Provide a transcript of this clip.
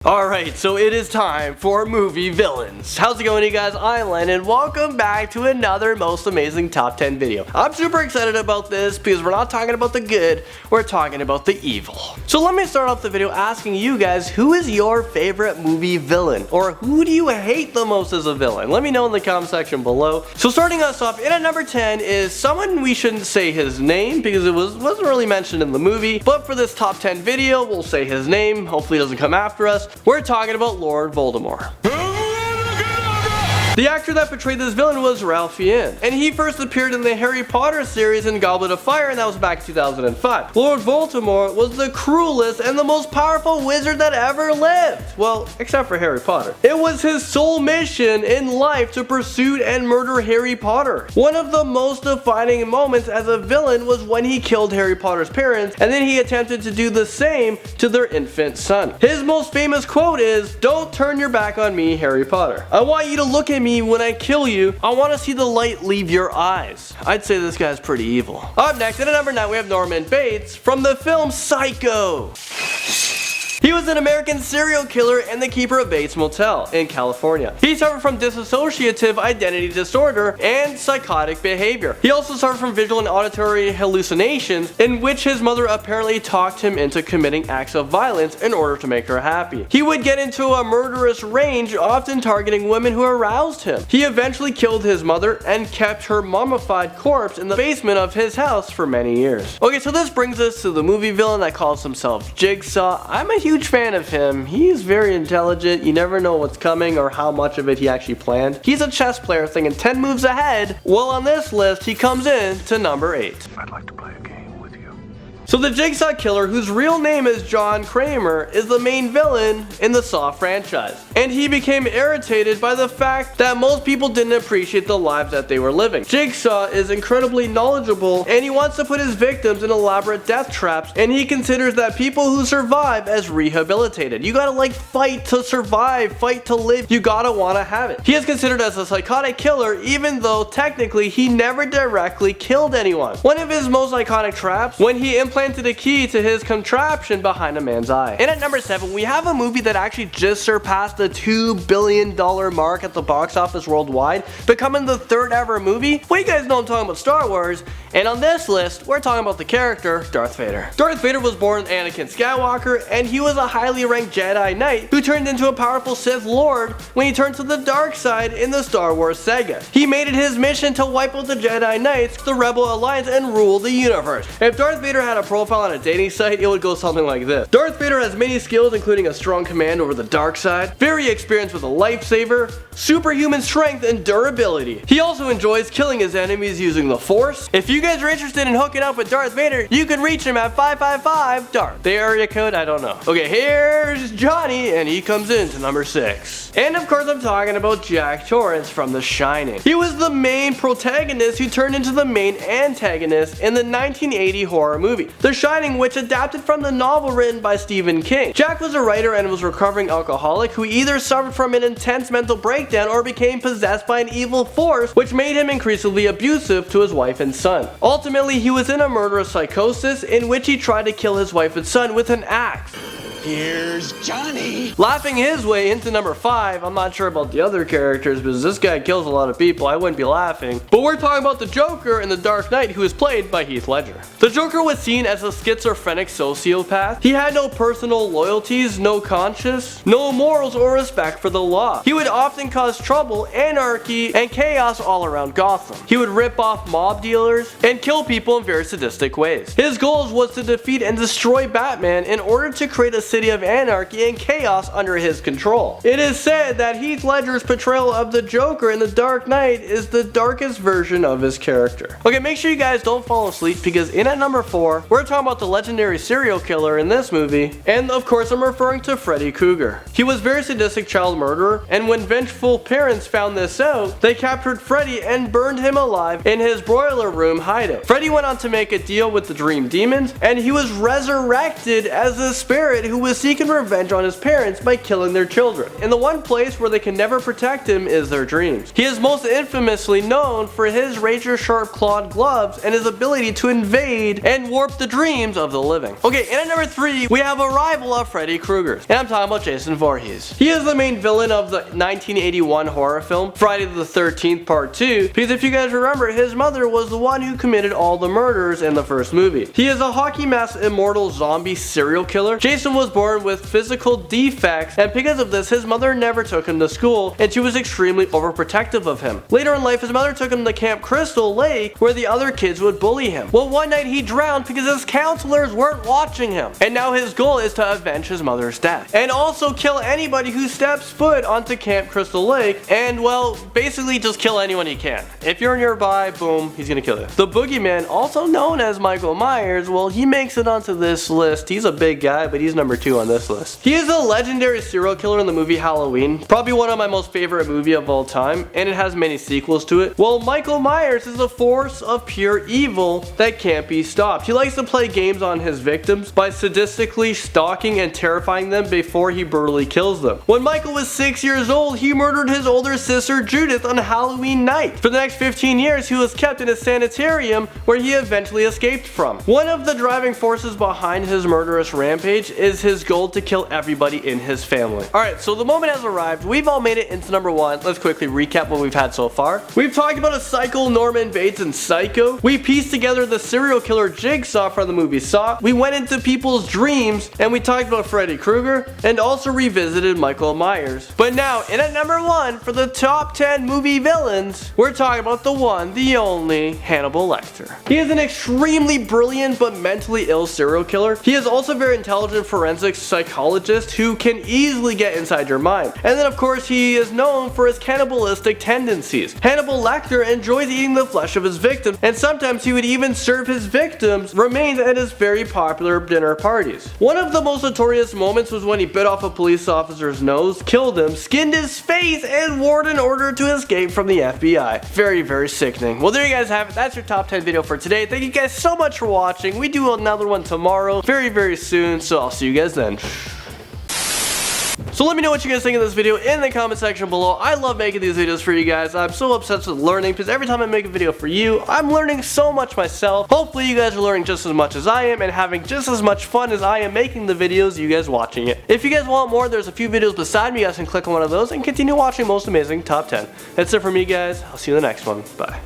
Alright, so it is time for movie villains. How's it going, you guys? I'm Len, and welcome back to another most amazing top 10 video. I'm super excited about this because we're not talking about the good, we're talking about the evil. So let me start off the video asking you guys, who is your favorite movie villain? Or who do you hate the most as a villain? Let me know in the comment section below. So starting us off, in at number 10 is someone we shouldn't say his name because it wasn't really mentioned in the movie, but for this top 10 video, we'll say his name. Hopefully he doesn't come after us. We're talking about Lord Voldemort. The actor that portrayed this villain was Ralph Fiennes, and he first appeared in the Harry Potter series in Goblet of Fire, and that was back in 2005. Lord Voldemort was the cruelest and the most powerful wizard that ever lived. Well, except for Harry Potter. It was his sole mission in life to pursue and murder Harry Potter. One of the most defining moments as a villain was when he killed Harry Potter's parents, and then he attempted to do the same to their infant son. His most famous quote is, "Don't turn your back on me, Harry Potter. I want you to look at me when I kill you. I want to see the light leave your eyes." I'd say this guy's pretty evil. Up next, at number 9, we have Norman Bates from the film Psycho. He was an American serial killer and the keeper of Bates Motel in California. He suffered from dissociative identity disorder and psychotic behavior. He also suffered from visual and auditory hallucinations in which his mother apparently talked him into committing acts of violence in order to make her happy. He would get into a murderous range, often targeting women who aroused him. He eventually killed his mother and kept her mummified corpse in the basement of his house for many years. Okay, so this brings us to the movie villain that calls himself Jigsaw. I'm a huge fan of him. He's very intelligent. You never know what's coming or how much of it he actually planned. He's a chess player thinking 10 moves ahead. Well, on this list, he comes in to number 8. I'd like to play a game with you. So the Jigsaw Killer, whose real name is John Kramer, is the main villain in the Saw franchise. And he became irritated by the fact that most people didn't appreciate the lives that they were living. Jigsaw is incredibly knowledgeable, and he wants to put his victims in elaborate death traps, and he considers that people who survive as rehabilitated. You gotta fight to survive, fight to live. You gotta wanna have it. He is considered as a psychotic killer, even though technically he never directly killed anyone. One of his most iconic traps, when he implanted a key to his contraption behind a man's eye. And at number 7, we have a movie that actually just surpassed the $2 billion mark at the box office worldwide, becoming the 3rd ever movie. Well, you guys know I'm talking about Star Wars, and on this list, we're talking about the character Darth Vader. Darth Vader was born Anakin Skywalker, and he was a highly ranked Jedi Knight who turned into a powerful Sith Lord when he turned to the dark side in the Star Wars saga. He made it his mission to wipe out the Jedi Knights, the Rebel Alliance, and rule the universe. If Darth Vader had a profile on a dating site, it would go something like this. Darth Vader has many skills, including a strong command over the dark side, very experienced with a lightsaber, superhuman strength, and durability. He also enjoys killing his enemies using the Force. If you guys are interested in hooking up with Darth Vader, you can reach him at 555 Darth. The area code, I don't know. Okay, here's Johnny, and he comes in to number 6. And of course, I'm talking about Jack Torrance from The Shining. He was the main protagonist who turned into the main antagonist in the 1980 horror movie The Shining, which adapted from the novel written by Stephen King. Jack was a writer and was a recovering alcoholic who either suffered from an intense mental breakdown or became possessed by an evil force, which made him increasingly abusive to his wife and son. Ultimately, he was in a murderous psychosis in which he tried to kill his wife and son with an axe. Here's Johnny. Laughing his way into number 5, I'm not sure about the other characters because this guy kills a lot of people, I wouldn't be laughing. But we're talking about the Joker in The Dark Knight, who is played by Heath Ledger. The Joker was seen as a schizophrenic sociopath. He had no personal loyalties, no conscience, no morals or respect for the law. He would often cause trouble, anarchy, and chaos all around Gotham. He would rip off mob dealers and kill people in very sadistic ways. His goals was to defeat and destroy Batman in order to create a city of anarchy and chaos under his control. It is said that Heath Ledger's portrayal of the Joker in The Dark Knight is the darkest version of his character. Okay, make sure you guys don't fall asleep because in at number 4, we're talking about the legendary serial killer in this movie, and of course I'm referring to Freddie Krueger. He was a very sadistic child murderer, and when vengeful parents found this out, they captured Freddie and burned him alive in his boiler room hideout. Freddie went on to make a deal with the Dream Demons, and he was resurrected as a spirit who who was seeking revenge on his parents by killing their children. And the one place where they can never protect him is their dreams. He is most infamously known for his razor-sharp clawed gloves and his ability to invade and warp the dreams of the living. Okay, and at number 3, we have a rival of Freddie Krueger's, and I'm talking about Jason Voorhees. He is the main villain of the 1981 horror film Friday the 13th Part 2, because if you guys remember, his mother was the one who committed all the murders in the first movie. He is a hockey mask immortal zombie serial killer. Jason was born with physical defects, and because of this, his mother never took him to school, and she was extremely overprotective of him. Later in life, his mother took him to Camp Crystal Lake, where the other kids would bully him. Well, one night he drowned because his counselors weren't watching him, and now his goal is to avenge his mother's death, and also kill anybody who steps foot onto Camp Crystal Lake, and well, basically just kill anyone he can. If you're nearby, boom, he's gonna kill you. The Boogeyman, also known as Michael Myers, well, he makes it onto this list. He's a big guy, but he's number 2 on this list. He is a legendary serial killer in the movie Halloween, probably one of my most favorite movie of all time, and it has many sequels to it. Well, Michael Myers is a force of pure evil that can't be stopped. He likes to play games on his victims by sadistically stalking and terrifying them before he brutally kills them. When Michael was 6 years old, he murdered his older sister Judith on Halloween night. For the next 15 years, he was kept in a sanitarium where he eventually escaped from. One of the driving forces behind his murderous rampage is his goal to kill everybody in his family. Alright, so the moment has arrived. We've all made it into number 1. Let's quickly recap what we've had so far. We've talked about a psycho Norman Bates in Psycho. We pieced together the serial killer Jigsaw from the movie Saw. We went into people's dreams, and we talked about Freddie Krueger, and also revisited Michael Myers. But now, in at number 1 for the top 10 movie villains, we're talking about the one, the only, Hannibal Lecter. He is an extremely brilliant but mentally ill serial killer. He is also a very intelligent forensic psychologist who can easily get inside your mind. And then of course he is known for his cannibalistic tendencies. Hannibal Lecter enjoys eating the flesh of his victims, and sometimes he would even serve his victims' remains at his very popular dinner parties. One of the most notorious moments was when he bit off a police officer's nose, killed him, skinned his face, and wore it in order to escape from the FBI. Very, very sickening. Well, there you guys have it. That's your top 10 video for today. Thank you guys so much for watching. We do another one tomorrow, very, very soon, so I'll see you guys then. So let me know what you guys think of this video in the comment section below. I love making these videos for you guys. I'm so obsessed with learning because every time I make a video for you, I'm learning so much myself. Hopefully you guys are learning just as much as I am and having just as much fun as I am making the videos, you guys watching it. If you guys want more, there's a few videos beside me. You guys can click on one of those and continue watching Most Amazing Top 10. That's it for me, guys. I'll see you in the next one. Bye.